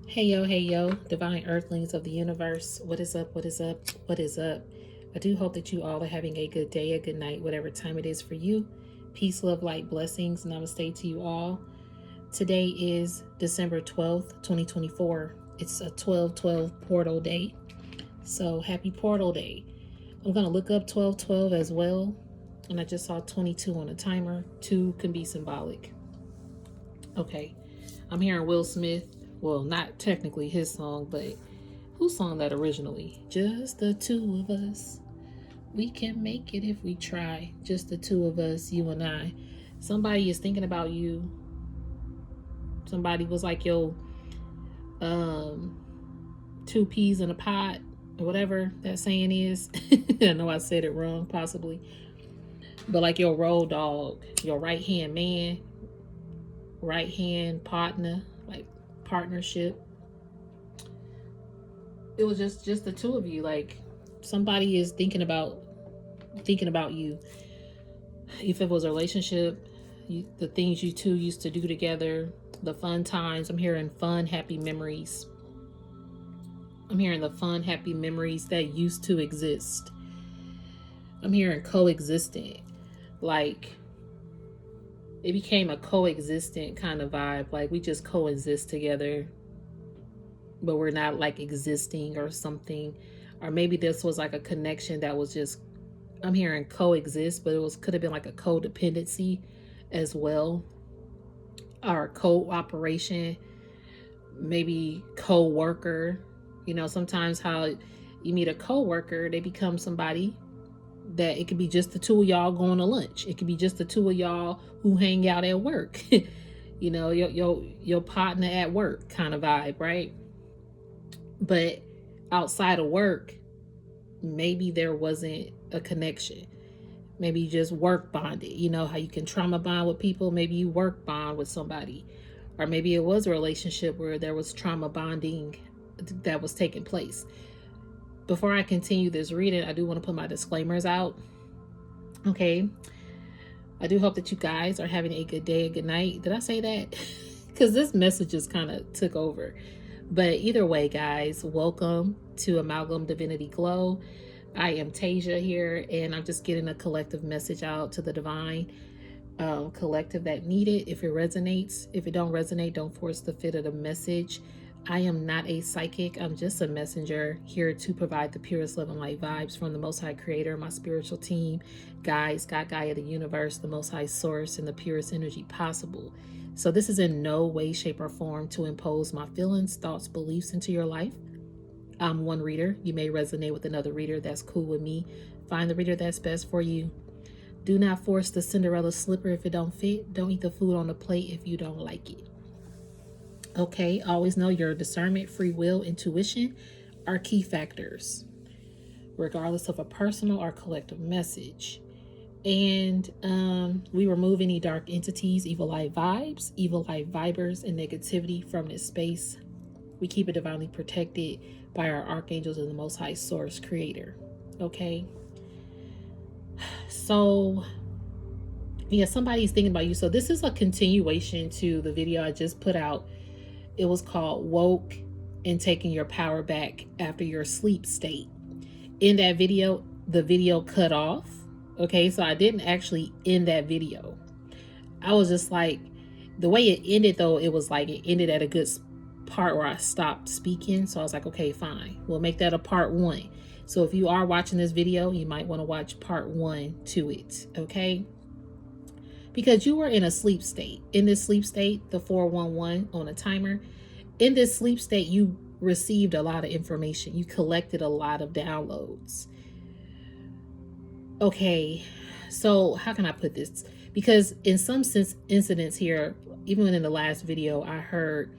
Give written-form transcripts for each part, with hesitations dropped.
Hey yo, divine earthlings of the universe. What is up? What is up? What is up? I do hope that you all are having a good day, a good night, whatever time it is for you. Peace, love, light, blessings. Namaste to you all. Today is December 12th, 2024. It's a 12/12 portal day. So happy portal day. I'm going to look up 12/12 as well. And I just saw 22 on the timer. 2 can be symbolic. Okay. I'm hearing Will Smith. Well, not technically his song, but who sung that originally? Just the two of us. We can make it if we try. Just the two of us, you and I. Somebody is thinking about you. Somebody was like, yo, um, two peas in a pot, or whatever that saying is. I know I said it wrong, possibly. But like your road dog, your right hand man, right hand partner, like partnership. It was just the two of you. Like somebody is thinking about you. If it was a relationship, the things you two used to do together, the fun times. I'm hearing fun, happy memories. I'm hearing the fun, happy memories that used to exist. I'm hearing coexistent. Like it became a coexistent kind of vibe. Like we just coexist together, but we're not like existing or something. Or maybe this was like a connection that was just, I'm hearing coexist, but it was could have been like a codependency as well, or cooperation, maybe co-worker. Sometimes how you meet a co-worker, they become somebody that it could be just the two of y'all going to lunch. It could be just the two of y'all who hang out at work. Your partner at work kind of vibe, right? But outside of work, maybe there wasn't a connection. Maybe you just work bonded. You know how you can trauma bond with people? Maybe you work bond with somebody. Or maybe it was a relationship where there was trauma bonding that was taking place. Before I continue this reading, I do want to put my disclaimers out. Okay. I do hope that you guys are having a good day, a good night. Did I say that? Because this message just kind of took over. But either way, guys, welcome to Amalgam Divinity Glow. I am Tasia here, and I'm just getting a collective message out to the divine collective that need it. If it resonates, if it don't resonate, don't force the fit of the message. I am not a psychic. I'm just a messenger here to provide the purest love and light vibes from the Most High Creator, my spiritual team, guys, God, Gaia, the universe, the Most High Source, and the purest energy possible. So this is in no way, shape, or form to impose my feelings, thoughts, beliefs into your life. I'm one reader. You may resonate with another reader. That's cool with me. Find the reader that's best for you. Do not force the Cinderella slipper if it don't fit. Don't eat the food on the plate if you don't like it. Okay, always know your discernment, free will, intuition are key factors, regardless of a personal or collective message. And we remove any dark entities, evil light vibes, evil light vibers, and negativity from this space. We keep it divinely protected by our archangels and the Most High Source Creator. Okay. So, yeah, somebody's thinking about you. So this is a continuation to the video I just put out. It was called Woke and Taking Your Power Back After Your Sleep State. In that video, the video cut off. Okay, so I didn't actually end that video. I was just like, the way it ended though, it was like it ended at a good part where I stopped speaking. So I was like, okay, fine. We'll make that a part 1. So if you are watching this video, you might want to watch part 1 to it, okay? Because you were in a sleep state. In this sleep state, the 411 on a timer, in this sleep state, you received a lot of information. You collected a lot of downloads. Okay, so how can I put this? Because in some incidents here, even in the last video, I heard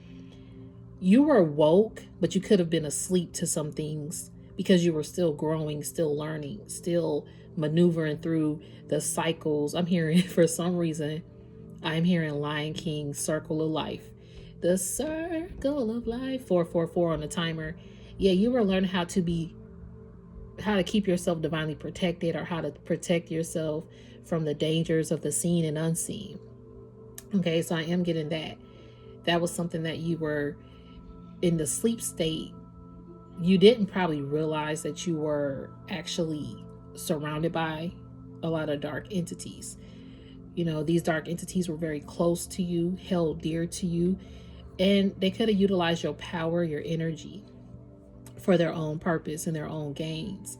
you were woke, but you could have been asleep to some things because you were still growing, still learning, still maneuvering through the cycles. I'm hearing, for some reason, I'm hearing Lion King, Circle of Life. The Circle of Life, 444 on the timer. Yeah, you were learning how to keep yourself divinely protected, or how to protect yourself from the dangers of the seen and unseen. Okay, so I am getting that. That was something that you were in the sleep state, you didn't probably realize that you were actually surrounded by a lot of dark entities. You know, these dark entities were very close to you, held dear to you, and they could have utilized your power, your energy for their own purpose and their own gains.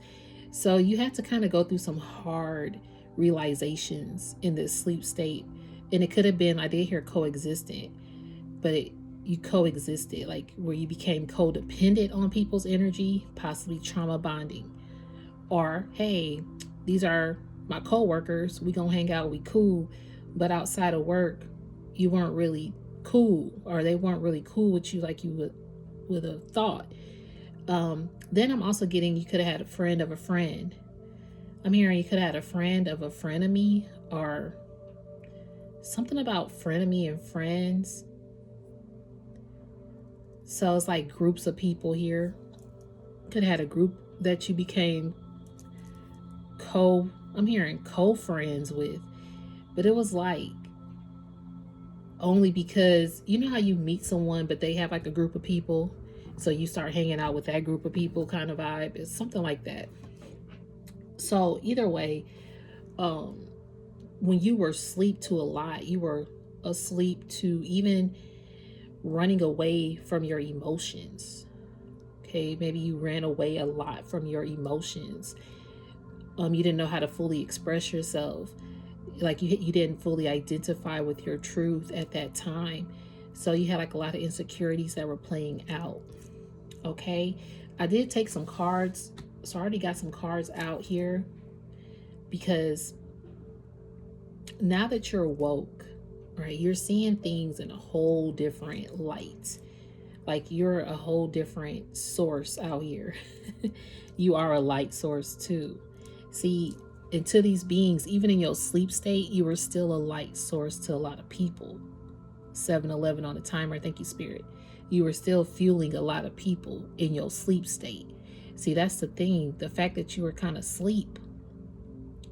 So you had to kind of go through some hard realizations in this sleep state. And it could have been, I did hear coexistent, but you coexisted, like where you became codependent on people's energy, possibly trauma bonding. Or, hey, these are my co-workers, we gonna hang out, we cool, but outside of work, you weren't really cool, or they weren't really cool with you like you would have thought. Then I'm also getting, you could have had a friend of a friend. I'm hearing you could have had a friend of a frenemy, or something about frenemy and friends. So it's like groups of people here. Could have had a group that you became I'm hearing co-friends with. But it was like only because, you know how you meet someone but they have like a group of people, so you start hanging out with that group of people kind of vibe. It's something like that. So either way, when you were asleep to a lot, you were asleep to even running away from your emotions. Okay, maybe you ran away a lot from your emotions. You didn't know how to fully express yourself. Like you didn't fully identify with your truth at that time. So you had like a lot of insecurities that were playing out. Okay, I did take some cards. So I already got some cards out here, because now that you're woke, right, you're seeing things in a whole different light. Like you're a whole different source out here. You are a light source too. See, and to these beings, even in your sleep state, you were still a light source to a lot of people. 7-11 on the timer. Thank you, Spirit. You were still fueling a lot of people in your sleep state. See, that's the thing. The fact that you were kind of asleep,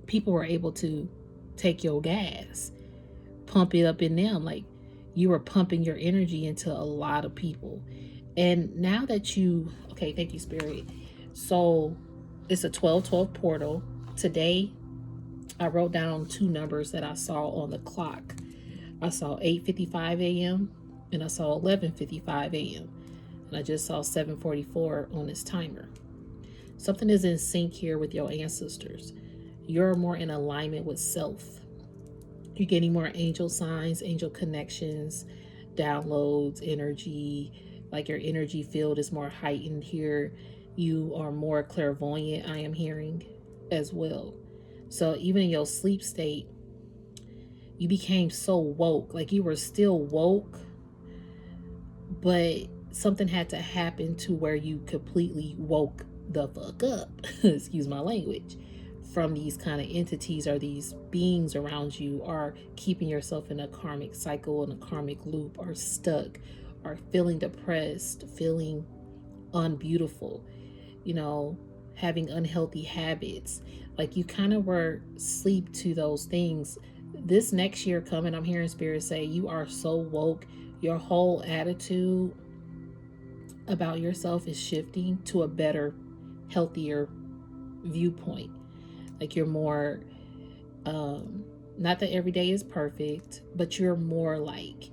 people were able to take your gas, pump it up in them. Like you were pumping your energy into a lot of people. And now that okay, thank you, Spirit. So it's a 12-12 portal. Today, I wrote down 2 numbers that I saw on the clock. I saw 8:55 a.m. and I saw 11:55 a.m. And I just saw 7:44 on this timer. Something is in sync here with your ancestors. You're more in alignment with self. You're getting more angel signs, angel connections, downloads, energy. Like your energy field is more heightened here. You are more clairvoyant, I am hearing, as well. So even in your sleep state, you became so woke. Like you were still woke, but something had to happen to where you completely woke the fuck up. Excuse my language. From these kind of entities or these beings around you, are keeping yourself in a karmic cycle, in a karmic loop, or stuck, or feeling depressed, feeling unbeautiful, having unhealthy habits. Like you kind of were asleep to those things. This next year coming, I'm hearing Spirit say you are so woke. Your whole attitude about yourself is shifting to a better, healthier viewpoint. Like you're more, not that every day is perfect, but you're more like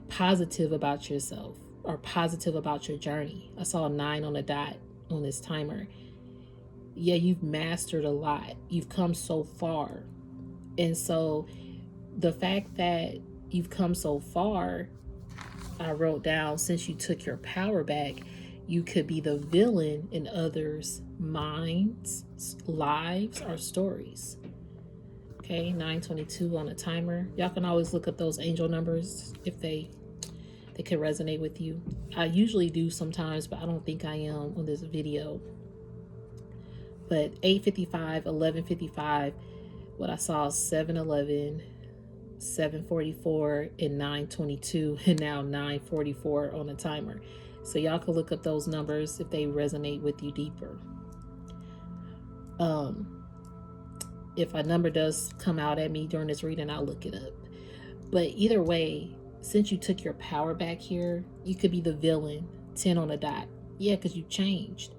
positive about yourself, or positive about your journey. I saw a 9 on the dot on this timer. Yeah, you've mastered a lot. You've come so far. And so the fact that you've come so far, I wrote down, since you took your power back, you could be the villain in others' minds, lives, or stories. Okay, 9:22 on the timer. Y'all can always look up those angel numbers if they can resonate with you. I usually do sometimes, but I don't think I am on this video. But 8:55, 11:55, what I saw is 7:11, 7:44, and 9:22, and now 9:44 on the timer. So y'all can look up those numbers if they resonate with you deeper. If a number does come out at me during this reading, I'll look it up. But either way, since you took your power back here, you could be the villain, 10 on a dot. Yeah, because you changed.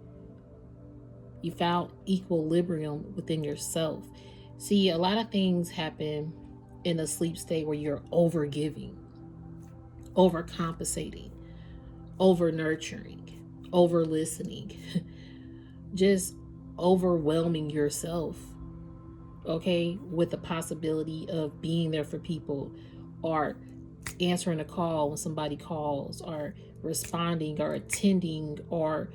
You found equilibrium within yourself. See, a lot of things happen in a sleep state where you're over giving, over compensating, over nurturing, over listening, just overwhelming yourself, okay, with the possibility of being there for people, or answering a call when somebody calls, or responding, or attending, or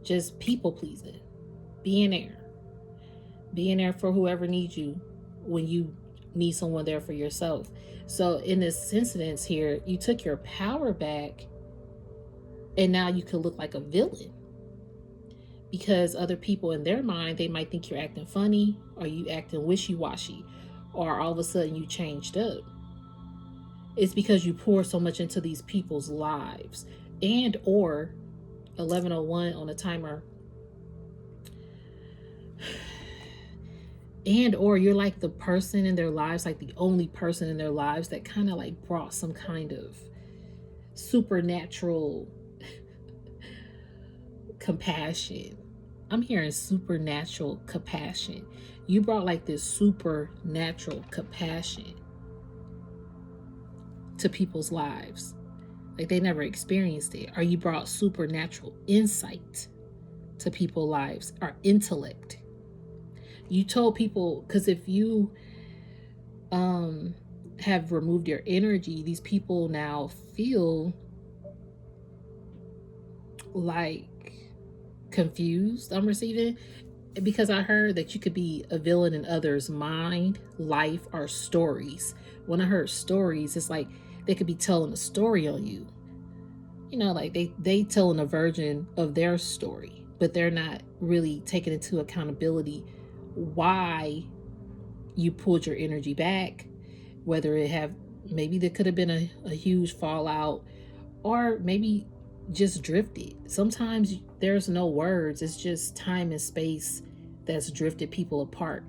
just people pleasing, being there for whoever needs you when you need someone there for yourself. So in this incident here, you took your power back, and now you could look like a villain, because other people in their mind, they might think you're acting funny, or you acting wishy-washy, or all of a sudden you changed up. It's because you pour so much into these people's lives. And or 11:01 on the timer, and or you're like the person in their lives, like the only person in their lives that kind of like brought some kind of supernatural compassion. I'm hearing supernatural compassion. You brought like this supernatural compassion to people's lives, like they never experienced it. Or you brought supernatural insight to people's lives, or intellect. You told people, because if you have removed your energy, these people now feel like confused. I'm receiving, because I heard that you could be a villain in others' mind, life, or stories. When I heard stories, it's like they could be telling a story on you. You know, like they telling a version of their story, but they're not really taking into accountability why you pulled your energy back. Whether it have, maybe there could have been a huge fallout, or maybe just drifted. Sometimes there's no words, it's just time and space that's drifted people apart.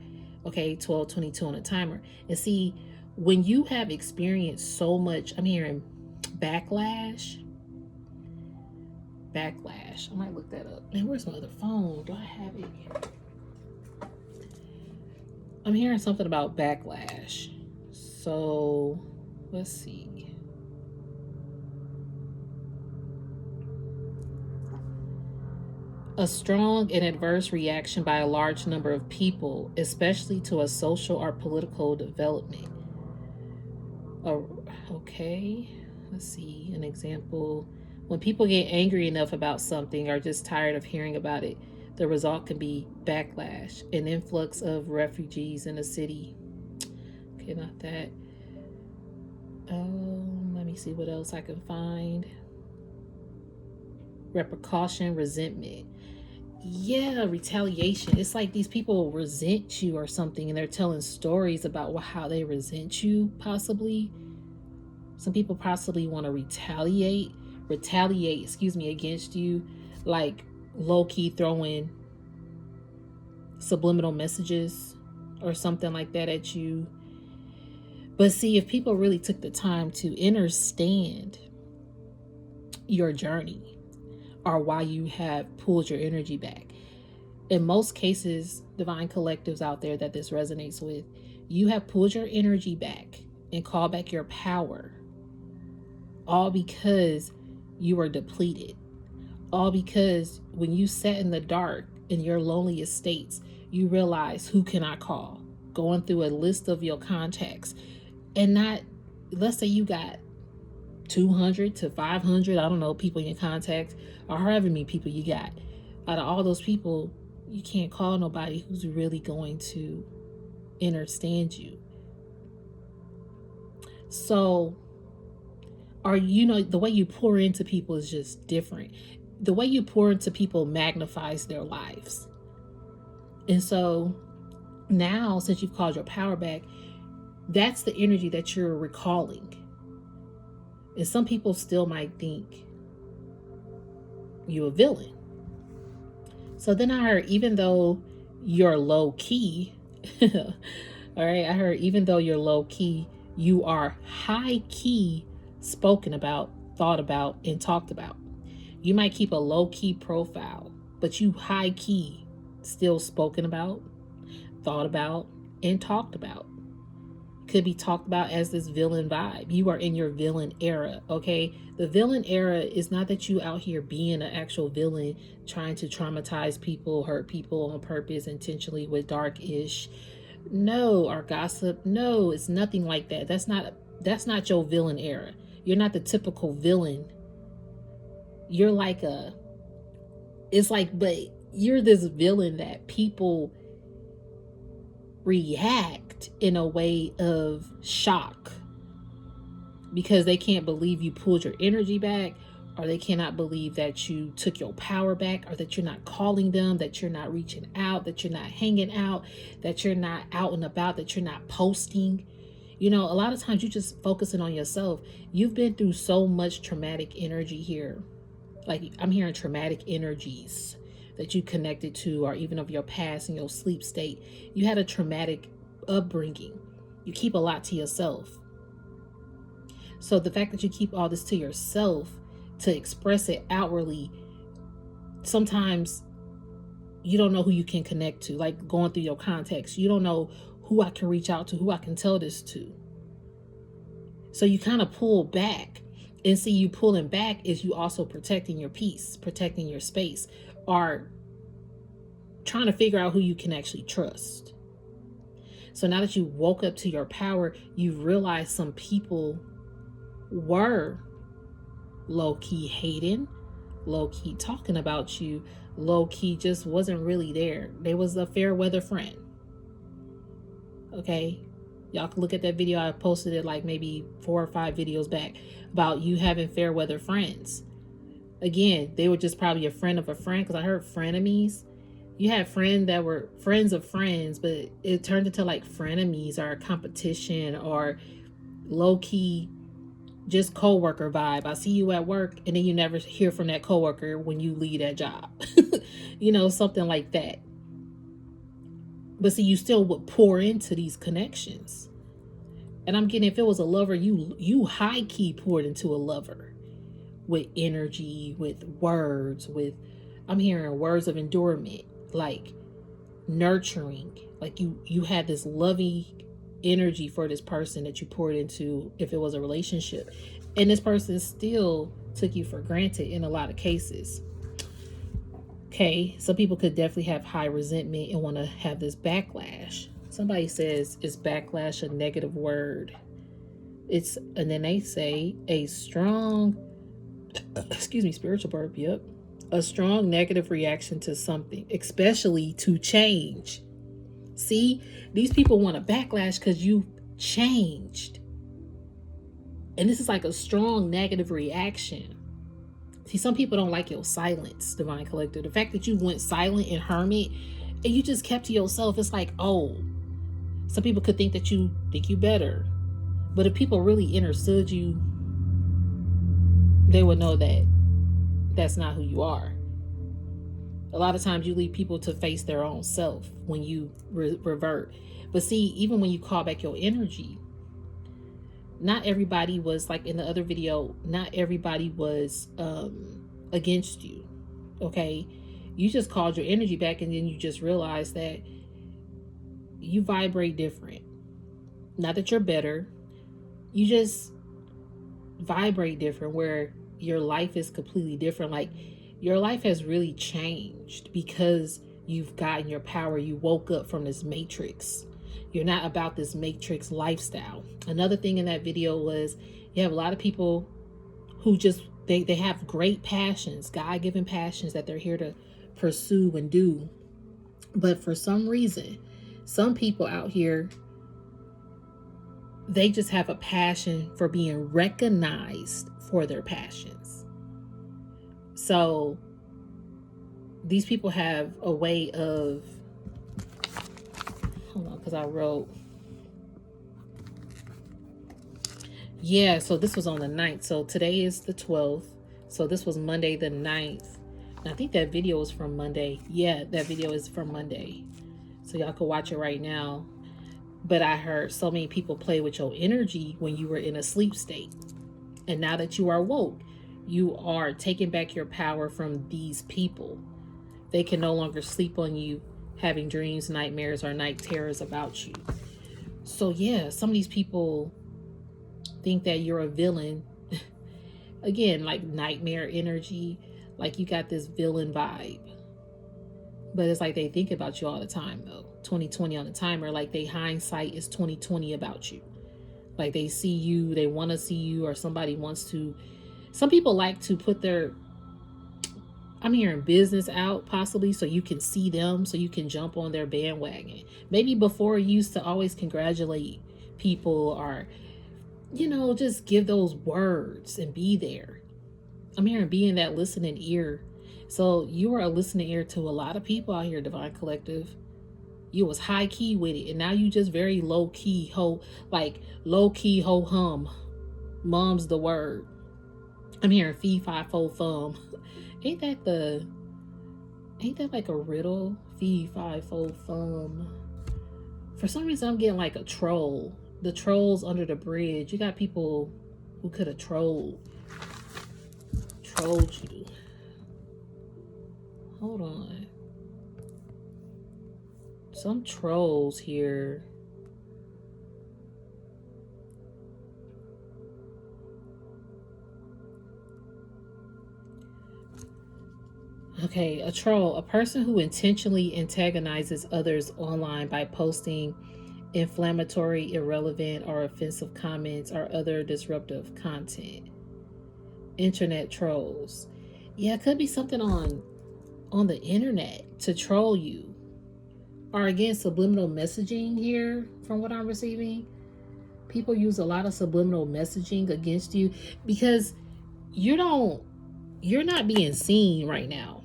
Okay, 12:22 on a timer. And see, when you have experienced so much, I'm hearing backlash. I might look that up. Man, where's my other phone? Do I have it? I'm hearing something about backlash. So let's see. A strong and adverse reaction by a large number of people, especially to a social or political development. Okay, let's see an example. When people get angry enough about something, or just tired of hearing about it, the result can be backlash, an influx of refugees in a city. Okay, not that. Let me see what else I can find. Repercussion, resentment. Yeah, retaliation. It's like these people resent you or something, and they're telling stories about how they resent you, possibly. Some people possibly want to retaliate, against you, like low-key throwing subliminal messages or something like that at you. But see, if people really took the time to understand your journey, or why you have pulled your energy back, in most cases, divine collectives out there that this resonates with, you have pulled your energy back and called back your power, all because you were depleted. All because when you sat in the dark in your loneliest states, you realize, who can I call? Going through a list of your contacts, and not, let's say you got 200 to 500, I don't know, people in your contacts, or however many people you got. Out of all those people, you can't call nobody who's really going to understand you. So, the way you pour into people is just different. The way you pour into people magnifies their lives. And so now, since you've called your power back, that's the energy that you're recalling. And some people still might think you a villain. So then I heard, even though you're low key, all right, I heard, even though you're low key, you are high key spoken about, thought about, and talked about. You might keep a low-key profile, but you high-key still spoken about, thought about, and talked about. Could be talked about as this villain vibe. You are in your villain era, okay? The villain era is not that you out here being an actual villain, trying to traumatize people, hurt people on purpose, intentionally with dark-ish. No, or gossip. No, it's nothing like that. That's not your villain era. You're not the typical villain. You're like but you're this villain that people react in a way of shock because they can't believe you pulled your energy back, or they cannot believe that you took your power back, or that you're not calling them, that you're not reaching out, that you're not hanging out, that you're not out and about, that you're not posting. You know, a lot of times you're just focusing on yourself. You've been through so much traumatic energy here. Like, I'm hearing traumatic energies that you connected to, or even of your past and your sleep state. You had a traumatic upbringing. You keep a lot to yourself. So the fact that you keep all this to yourself to express it outwardly, sometimes you don't know who you can connect to. Like, going through your contacts, you don't know who I can reach out to, who I can tell this to. So you kind of pull back. And see, you pulling back is you also protecting your peace, protecting your space, or trying to figure out who you can actually trust. So now that you woke up to your power, you realize some people were low-key hating, low-key talking about you, low-key just wasn't really there. They was a fair weather friend. Okay? Y'all can look at that video. I posted it like maybe 4 or 5 videos back about you having fair weather friends. Again, they were just probably a friend of a friend, because I heard frenemies. You had friends that were friends of friends, but it turned into like frenemies or a competition or low-key just co-worker vibe. I see you at work and then you never hear from that co-worker when you leave that job. You know, something like that. But see, you still would pour into these connections. And I'm getting, if it was a lover, you high key poured into a lover with energy, with words, I'm hearing words of endurement, like nurturing, like you had this loving energy for this person that you poured into, if it was a relationship. And this person still took you for granted in a lot of cases. Okay, some people could definitely have high resentment and want to have this backlash. Somebody says, is backlash a negative word? And then they say a strong, spiritual burp, yep. A strong negative reaction to something, especially to change. See, these people want a backlash because you changed. And this is like a strong negative reaction. See, some people don't like your silence, Divine Collector. The fact that you went silent and hermit and you just kept to yourself, it's like, oh, some people could think that you think you better. But if people really understood you, they would know that that's not who you are. A lot of times you leave people to face their own self when you revert. But see, even when you call back your energy, not everybody was, like in the other video, not everybody was against you. Okay, you just called your energy back, and then you just realized that you vibrate different. Not that you're better, you just vibrate different, where your life is completely different. Like, your life has really changed because you've gotten your power. You woke up from this matrix. You're not about this matrix lifestyle. Another thing in that video was, you have a lot of people who just, they have great passions, God-given passions that they're here to pursue and do. But for some reason, some people out here, they just have a passion for being recognized for their passions. So these people have a way of, hold on, because I wrote, yeah, so this was on the 9th. So today is the 12th. So this was Monday the 9th. And I think that video was from Monday. Yeah, that video is from Monday. So y'all can watch it right now. But I heard so many people play with your energy when you were in a sleep state. And now that you are woke, you are taking back your power from these people. They can no longer sleep on you, having dreams, nightmares, or night terrors about you. So yeah, some of these people think that you're a villain. Again, like nightmare energy, like you got this villain vibe. But it's like they think about you all the time though. 2020 on the timer, like they hindsight is 2020 about you. Like they see you, they want to see you, or somebody wants to. Some people like to put their, I'm hearing business out possibly so you can see them, so you can jump on their bandwagon. Maybe before you used to always congratulate people or, just give those words and be there. I'm hearing being that listening ear. So you are a listening ear to a lot of people out here, Divine Collective. You was high key with it, and now you just very low key low key ho hum. Mom's the word. I'm hearing fee fi fo fum. Ain't that like a riddle? Fee fi fo fum. For some reason I'm getting like a troll. The trolls under the bridge. You got people who could have trolled you. Hold on. Some trolls here. Okay, a troll, a person who intentionally antagonizes others online by posting inflammatory, irrelevant, or offensive comments or other disruptive content. Internet trolls. Yeah, it could be something on the internet to troll you. Or again, subliminal messaging here from what I'm receiving. People use a lot of subliminal messaging against you because you're not being seen right now.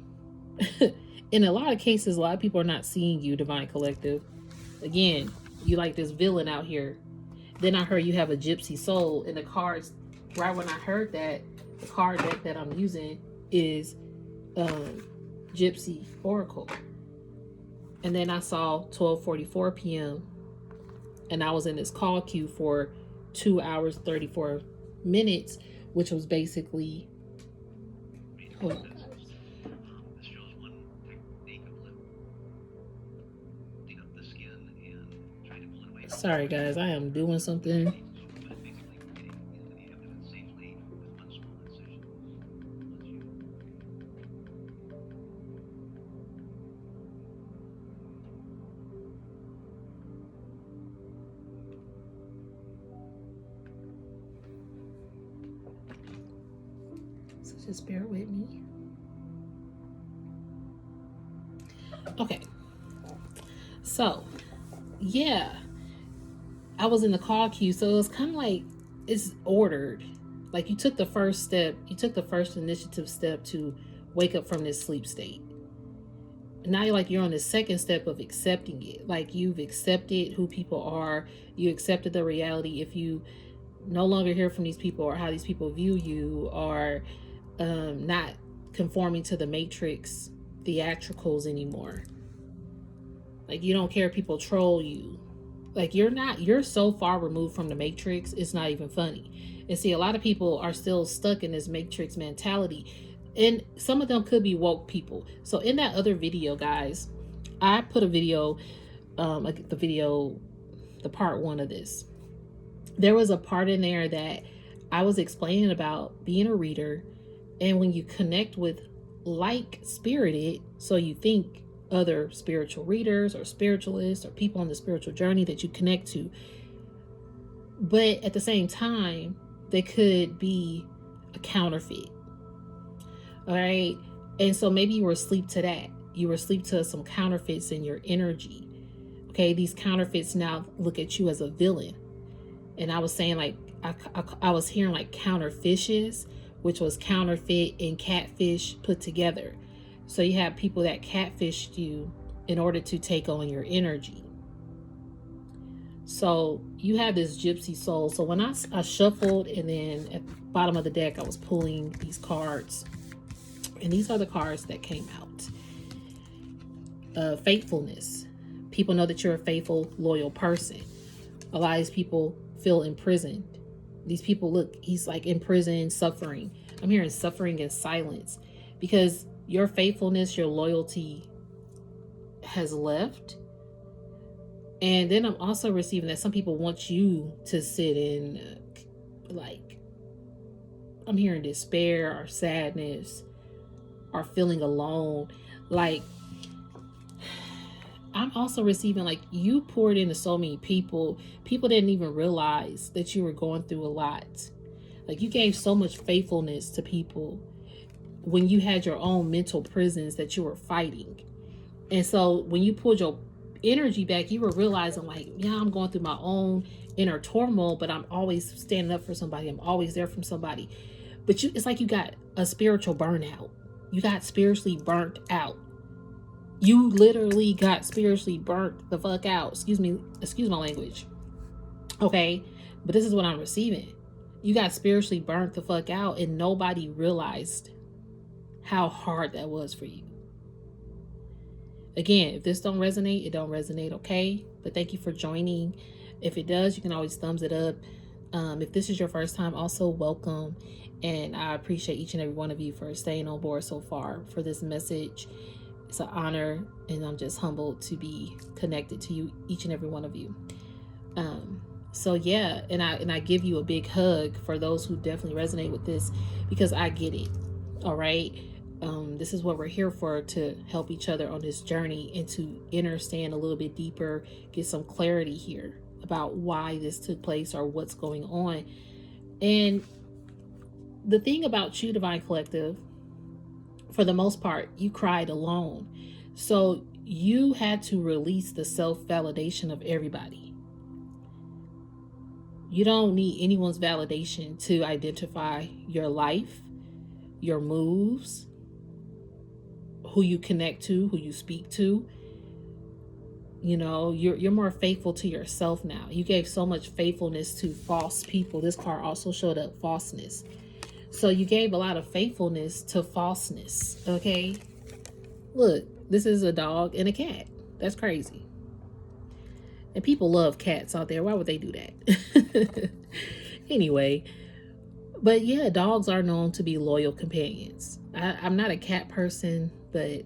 In a lot of cases, a lot of people are not seeing you, Divine Collective. Again, you like this villain out here. Then I heard you have a gypsy soul, and the cards, right when I heard that, the card deck that I'm using is Gypsy Oracle. And then I saw 12:44 p.m. and I was in this call queue for 2 hours 34 minutes, which was basically, hold on. Sorry guys, I am doing something. So just bear with me. Okay. So, yeah. I was in the call queue, so it was kind of like it's ordered. Like you took the first initiative step to wake up from this sleep state. Now you're on the second step of accepting it. Like you've accepted who people are, you accepted the reality. If you no longer hear from these people or how these people view you, or not conforming to the matrix theatricals anymore. Like you don't care if people troll you. Like you're so far removed from the matrix, it's not even funny. And see, a lot of people are still stuck in this matrix mentality, and some of them could be woke people. So in that other video, guys, I put a video, the part one of this. There was a part in there that I was explaining about being a reader, and when you connect with like spirited, so you think other spiritual readers or spiritualists or people on the spiritual journey that you connect to, but at the same time they could be a counterfeit. All right, and so maybe you were asleep to that. You were asleep to some counterfeits in your energy. Okay, these counterfeits now look at you as a villain. And I was saying, like, I was hearing like counterfishes, which was counterfeit and catfish put together. So you have people that catfished you in order to take on your energy. So you have this gypsy soul. So when I shuffled, and then at the bottom of the deck, I was pulling these cards. And these are the cards that came out. Faithfulness. People know that you're a faithful, loyal person. A lot of these people feel imprisoned. These people, look, he's like in prison, suffering. I'm hearing suffering in silence because your faithfulness, your loyalty has left. And then I'm also receiving that some people want you to sit in, like, I'm hearing despair or sadness or feeling alone. Like, I'm also receiving, like, you poured into so many people. People didn't even realize that you were going through a lot. Like, you gave so much faithfulness to people when you had your own mental prisons that you were fighting. And so when you pulled your energy back, you were realizing, like, yeah, I'm going through my own inner turmoil, but I'm always standing up for somebody. I'm always there for somebody. But it's like you got a spiritual burnout. You got spiritually burnt out. You literally got spiritually burnt the fuck out. Excuse my language. Okay? But this is what I'm receiving. You got spiritually burnt the fuck out, and nobody realized how hard that was for you. Again, if this don't resonate, it don't resonate, okay? But thank you for joining. If it does, you can always thumbs it up. If this is your first time, also welcome. And I appreciate each and every one of you for staying on board so far for this message. It's an honor, and I'm just humbled to be connected to you, each and every one of you. So yeah, and I give you a big hug for those who definitely resonate with this, because I get it. All right. This is what we're here for, to help each other on this journey and to understand a little bit deeper, get some clarity here about why this took place or what's going on. And the thing about you, Divine Collective, for the most part, you cried alone. So you had to release the self-validation of everybody. You don't need anyone's validation to identify your life, your moves, who you connect to, who you speak to. You know, you're more faithful to yourself now. You gave so much faithfulness to false people. This card also showed up falseness. So you gave a lot of faithfulness to falseness. Okay. Look, this is a dog and a cat. That's crazy. And people love cats out there. Why would they do that? Anyway, but yeah, dogs are known to be loyal companions. I'm not a cat person, but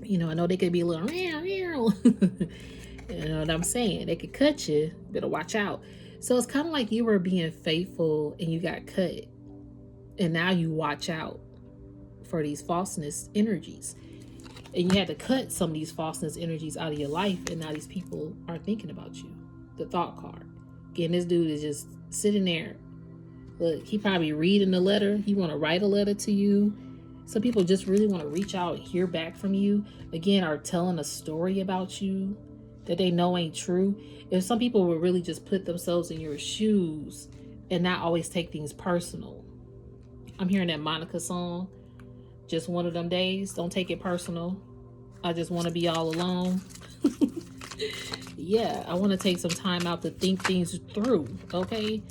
you know, I know they could be a little meow, meow. You know what I'm saying? They could cut you. Better watch out. So it's kind of like you were being faithful and you got cut. And now you watch out for these falseness energies. And you had to cut some of these falseness energies out of your life. And now these people are thinking about you. The thought card. Again, this dude is just sitting there. Look, he probably reading the letter. He want to write a letter to you. Some people just really want to reach out and hear back from you. Again, are telling a story about you that they know ain't true. If some people would really just put themselves in your shoes and not always take things personal. I'm hearing that Monica song. Just one of them days. Don't take it personal. I just want to be all alone. Yeah, I want to take some time out to think things through. Okay.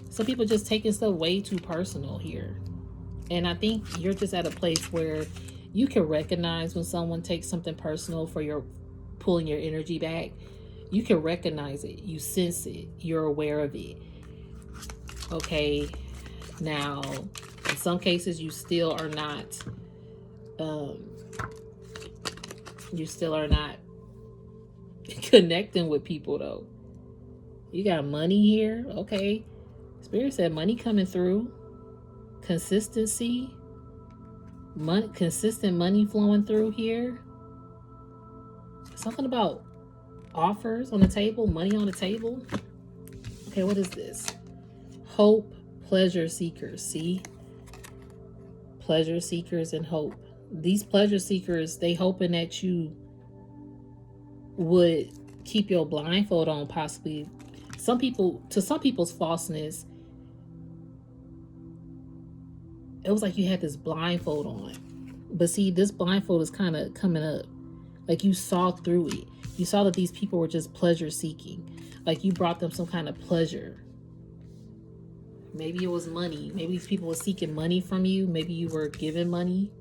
Some people just taking stuff way too personal here. And I think you're just at a place where you can recognize when someone takes something personal for your pulling your energy back. You can recognize it. You sense it. You're aware of it. Okay. Now, in some cases, you still are not, connecting with people though. You got money here. Okay. Spirit said money coming through. Consistency. Consistent money flowing through here. Something about offers on the table, money on the table. Okay, what is this? Hope, pleasure seekers. See? Pleasure seekers and hope. These pleasure seekers, they hoping that you would keep your blindfold on, possibly. Some people's falseness, it was like you had this blindfold on. But see, this blindfold is kind of coming up. Like you saw through it. You saw that these people were just pleasure seeking. Like you brought them some kind of pleasure. Maybe it was money. Maybe these people were seeking money from you. Maybe you were giving money.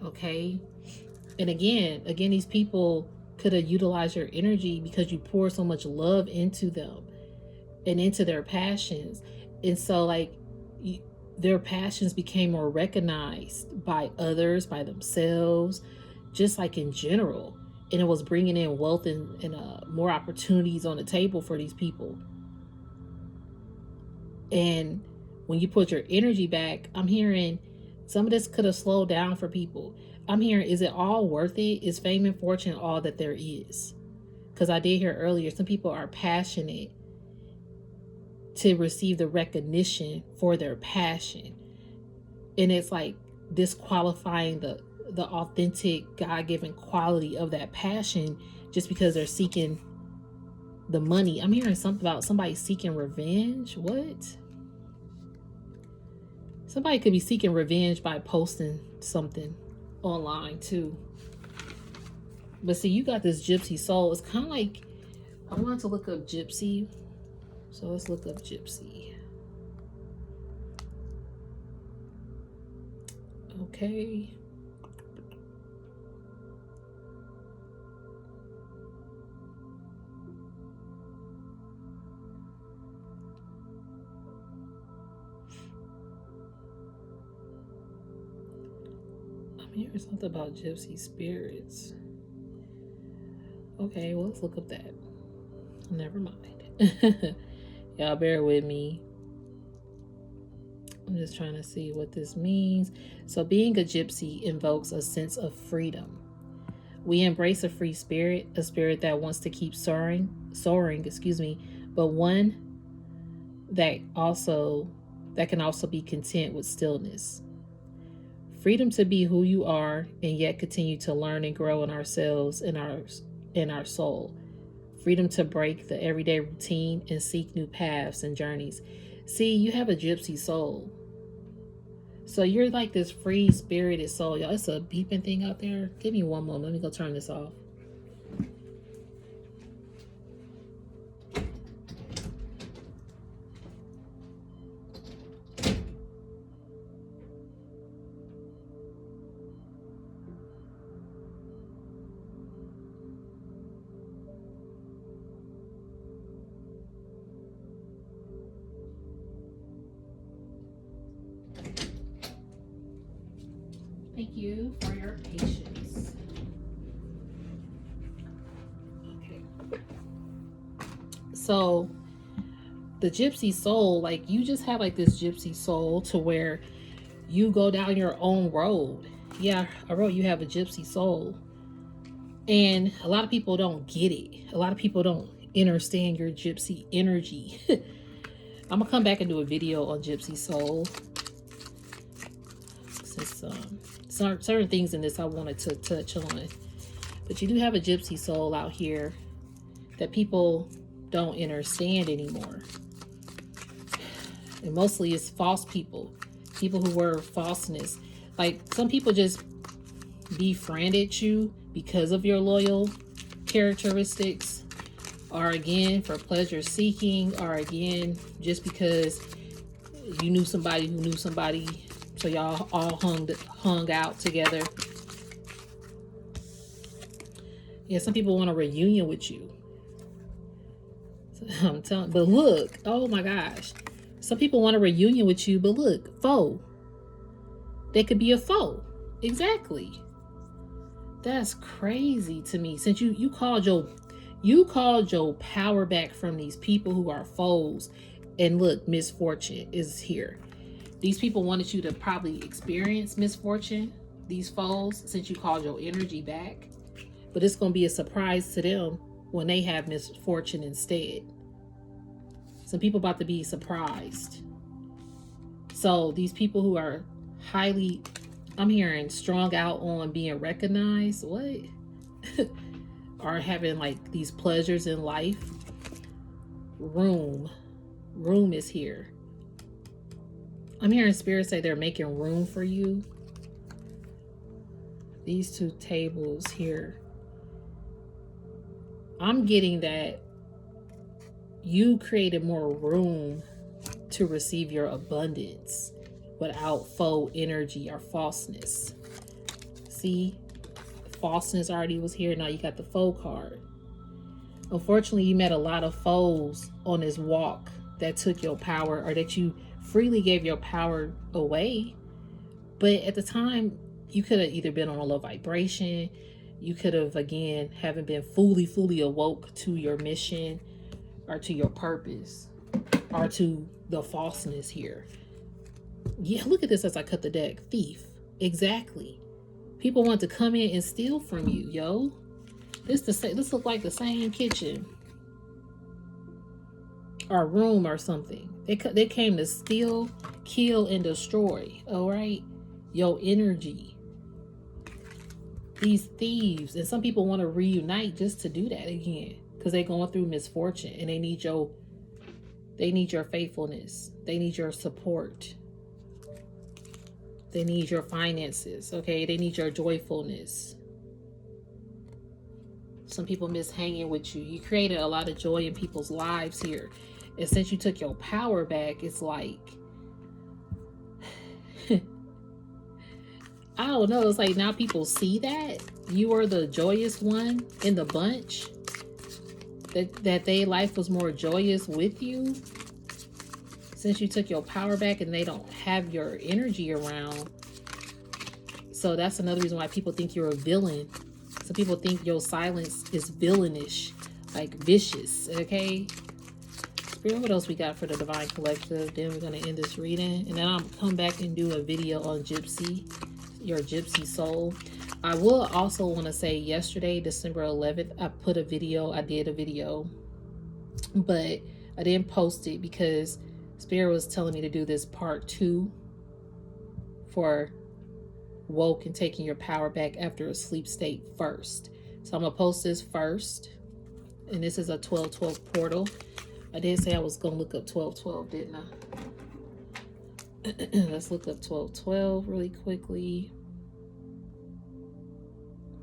Okay. And again, these people could have utilized your energy because you pour so much love into them. and into their passions. And so like their passions became more recognized by others, by themselves, just like in general. And it was bringing in wealth and more opportunities on the table for these people. And when you put your energy back, I'm hearing some of this could have slowed down for people. I'm hearing, is it all worth it? Is fame and fortune all that there is? Because I did hear earlier, some people are passionate to receive the recognition for their passion. And it's like disqualifying the authentic God-given quality of that passion just because they're seeking the money. I'm hearing something about somebody seeking revenge. What? Somebody could be seeking revenge by posting something online too. But see, you got this gypsy soul. It's kind of like, I wanted to look up gypsy. So let's look up gypsy. Okay. I'm hearing something about gypsy spirits. Okay, well, let's look up that. Never mind. Y'all bear with me. I'm just trying to see what this means. So being a gypsy invokes a sense of freedom. We embrace a free spirit, a spirit that wants to keep soaring, but one that can also be content with stillness. Freedom to be who you are and yet continue to learn and grow in ourselves and our soul. Freedom to break the everyday routine and seek new paths and journeys. See, you have a gypsy soul. So you're like this free spirited soul. Y'all, it's a beeping thing out there. Give me one moment. Let me go turn this off. Thank you for your patience. Okay. So the gypsy soul, like you just have like this gypsy soul to where you go down your own road. Yeah, I wrote you have a gypsy soul. And a lot of people don't get it. A lot of people don't understand your gypsy energy. I'm gonna come back and do a video on gypsy soul. Since certain things in this I wanted to touch on. But you do have a gypsy soul out here that people don't understand anymore. And mostly it's false people who were falseness. Like some people just befriended you because of your loyal characteristics, or again for pleasure seeking, or again just because you knew somebody who knew somebody, so y'all all hung out together. Yeah, some people want a reunion with you. I'm telling, but look, oh my gosh, some people want a reunion with you, but look, foe. They could be a foe. Exactly. That's crazy to me. Since you called your power back from these people who are foes, and look, misfortune is here. These people wanted you to probably experience misfortune, these foes, since you called your energy back. But it's going to be a surprise to them when they have misfortune instead. Some people about to be surprised. So these people who are highly, I'm hearing strong out on being recognized, what? Are having like these pleasures in life. Room is here. I'm hearing spirit say they're making room for you. These two tables here. I'm getting that you created more room to receive your abundance without faux energy or falseness. See, falseness already was here. Now you got the faux card. Unfortunately, you met a lot of foes on this walk that took your power, or that you freely gave your power away. But at the time, you could have either been on a low vibration, you could have, again, haven't been fully awoke to your mission or to your purpose or to the falseness here. Yeah, look at this as I cut the deck. Thief. Exactly. People want to come in and steal from you, yo. This look like the same kitchen or room or something. They came to steal, kill, and destroy. All right, your energy. These thieves, and some people want to reunite just to do that again because they're going through misfortune and they need your faithfulness. They need your support. They need your finances. Okay, they need your joyfulness. Some people miss hanging with you. You created a lot of joy in people's lives here. And since you took your power back, it's like, I don't know. It's like now people see that you are the joyous one in the bunch. That their life was more joyous with you. Since you took your power back and they don't have your energy around. So that's another reason why people think you're a villain. Some people think your silence is villainish, like vicious, okay? Spirit, what else we got for the Divine Collective? Then we're going to end this reading. And then I'll come back and do a video on Gypsy, your Gypsy soul. I will also want to say yesterday, December 11th, I did a video. But I didn't post it because Spirit was telling me to do this part 2 for woke and taking your power back after a sleep state first. So I'm gonna post this first, and this is a 1212 portal. I did say I was gonna look up 1212, didn't I? Let's look up 1212 really quickly,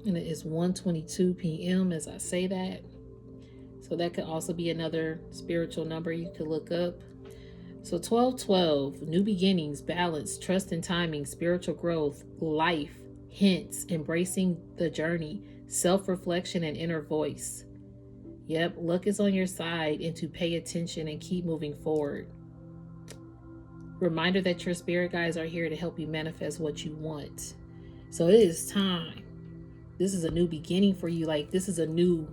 and it is 1:22 p.m. as I say that. So that could also be another spiritual number you could look up. So 1212, new beginnings, balance, trust and timing, spiritual growth, life, hints, embracing the journey, self-reflection and inner voice. Yep, luck is on your side, and to pay attention and keep moving forward. Reminder that your spirit guides are here to help you manifest what you want. So it is time. This is a new beginning for you. Like, this is a new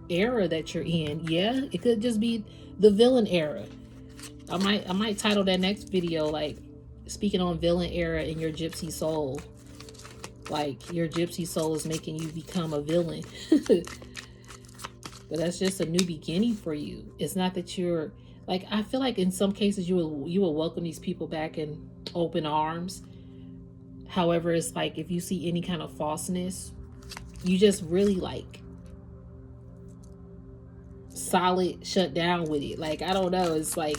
era that you're in. Yeah, it could just be the villain era. I might title that next video like speaking on villain era in your gypsy soul. Like your gypsy soul is making you become a villain. But that's just a new beginning for you. It's not that you're like, I feel like in some cases you will welcome these people back in open arms. However, it's like if you see any kind of falseness, you just really like solid shut down with it. Like, I don't know, it's like,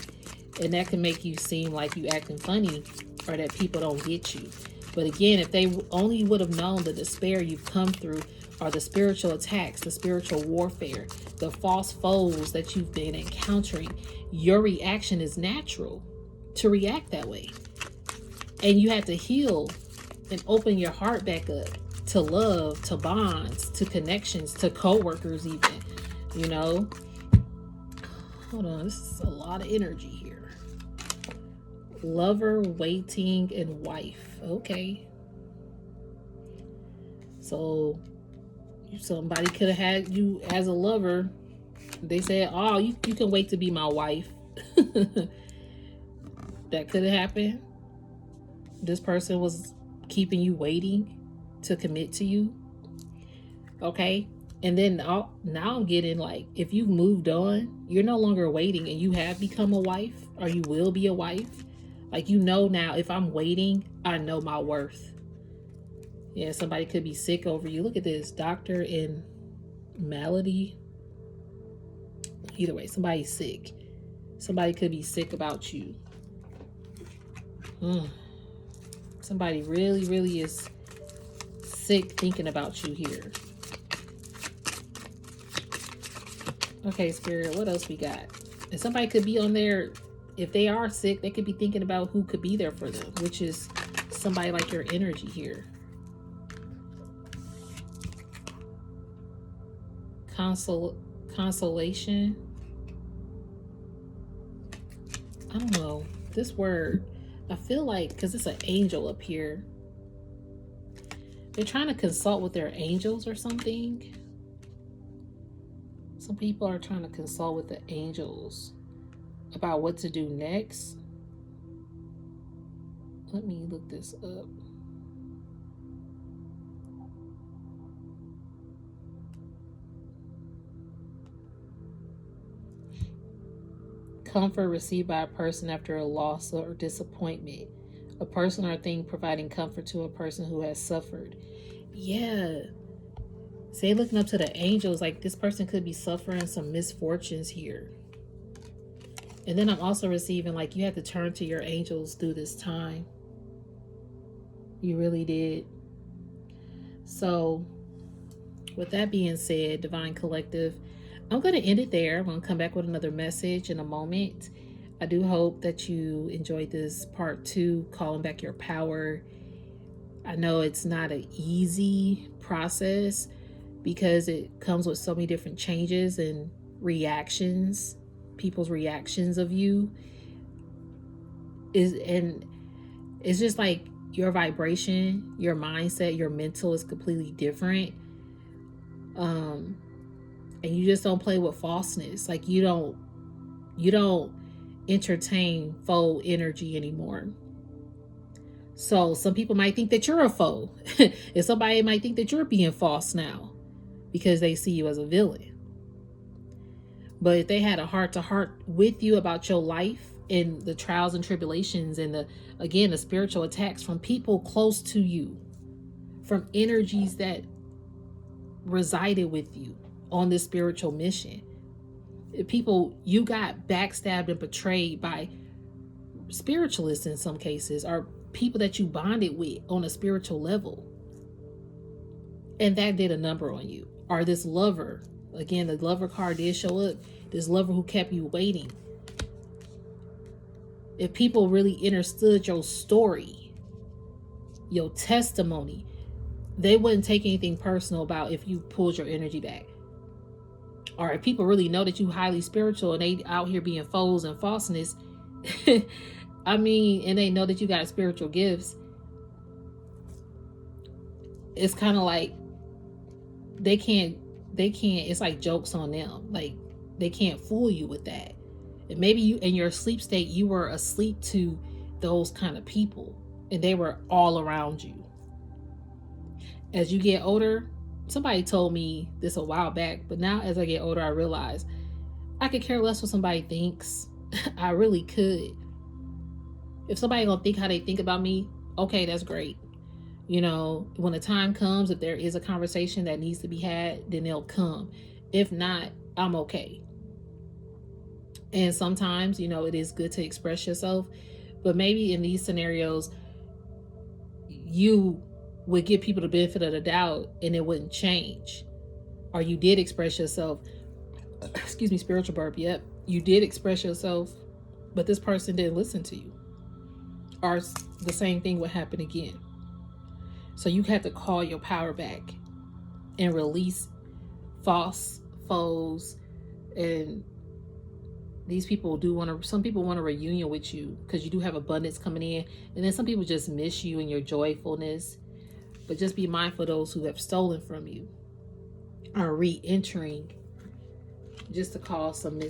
and that can make you seem like you acting funny or that people don't get you. But again, if they only would have known the despair you've come through, or the spiritual attacks, the spiritual warfare, the false foes that you've been encountering, your reaction is natural to react that way. And you have to heal and open your heart back up to love, to bonds, to connections, to co-workers even, you know. Hold on, this is a lot of energy here. Lover, waiting, and wife. Okay. So somebody could have had you as a lover. They said, oh, you can wait to be my wife. That could have happened. This person was keeping you waiting to commit to you. Okay. And then now I'm getting like, if you've moved on, you're no longer waiting and you have become a wife, or you will be a wife. Like, you know, now if I'm waiting, I know my worth. Yeah, somebody could be sick over you. Look at this, doctor and malady. Either way, somebody's sick. Somebody could be sick about you. Somebody really is sick thinking about you here. Okay, Spirit, what else we got? And somebody could be on there, if they are sick, they could be thinking about who could be there for them, which is somebody like your energy here. Consolation. I don't know. This word, I feel like, because it's an angel up here, they're trying to consult with their angels or something. Some people are trying to consult with the angels about what to do next. Let me look this up. Comfort received by a person after a loss or disappointment. A person or thing providing comfort to a person who has suffered. Yeah. Say looking up to the angels, like this person could be suffering some misfortunes here. And then I'm also receiving like you had to turn to your angels through this time. You really did. So with that being said, Divine Collective, I'm going to end it there. I'm going to come back with another message in a moment. I do hope that you enjoyed this part 2, calling back your power. I know it's not an easy process because it comes with so many different changes and reactions, people's reactions of you. And it's just like your vibration, your mindset, your mental is completely different. And you just don't play with falseness. Like you don't entertain faux energy anymore. So some people might think that you're a foe. And somebody might think that you're being false now because they see you as a villain. But if they had a heart to heart with you about your life and the trials and tribulations and the spiritual attacks from people close to you, from energies that resided with you on this spiritual mission, people you got backstabbed and betrayed by spiritualists in some cases, or people that you bonded with on a spiritual level, and that did a number on you. Or this lover, again, the lover card did show up, this lover who kept you waiting. If people really understood your story, your testimony, they wouldn't take anything personal about if you pulled your energy back. Or if people really know that you highly spiritual and they out here being foes and falseness, I mean, and they know that you got spiritual gifts, it's kind of like they can't, it's like jokes on them. Like they can't fool you with that. And maybe you, in your sleep state, you were asleep to those kind of people and they were all around you. As you get older, somebody told me this a while back, but now as I get older, I realize I could care less what somebody thinks. I really could. If somebody gonna think how they think about me, okay, that's great. You know, when the time comes, if there is a conversation that needs to be had, then they'll come. If not, I'm okay. And sometimes, you know, it is good to express yourself, but maybe in these scenarios, you would give people the benefit of the doubt and it wouldn't change. Or you did express yourself, excuse me, spiritual burp, yep, you did express yourself, but this person didn't listen to you. Or the same thing would happen again. So you have to call your power back and release false foes. And these people do want to, some people want a reunion with you because you do have abundance coming in. And then some people just miss you and your joyfulness. But just be mindful of those who have stolen from you are re-entering just to cause some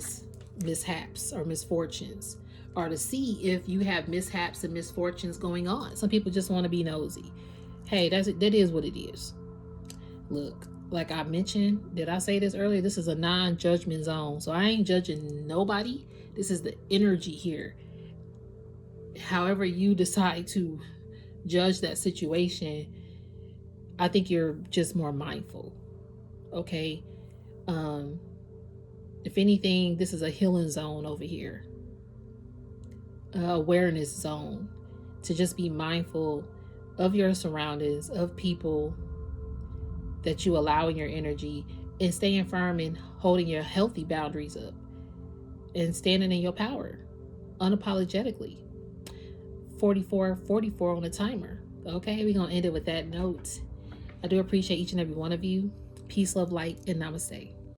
mishaps or misfortunes, or to see if you have mishaps and misfortunes going on. Some people just want to be nosy. Hey, that is what it is. Look, like I mentioned, did I say this earlier? This is a non-judgment zone. So I ain't judging nobody. This is the energy here. However you decide to judge that situation, I think you're just more mindful. Okay. If anything, this is a healing zone over here. Awareness zone. To just be mindful of your surroundings, of people that you allow in your energy, and staying firm and holding your healthy boundaries up and standing in your power unapologetically. 44 on the timer. Okay, we're going to end it with that note. I do appreciate each and every one of you. Peace, love, light, and namaste.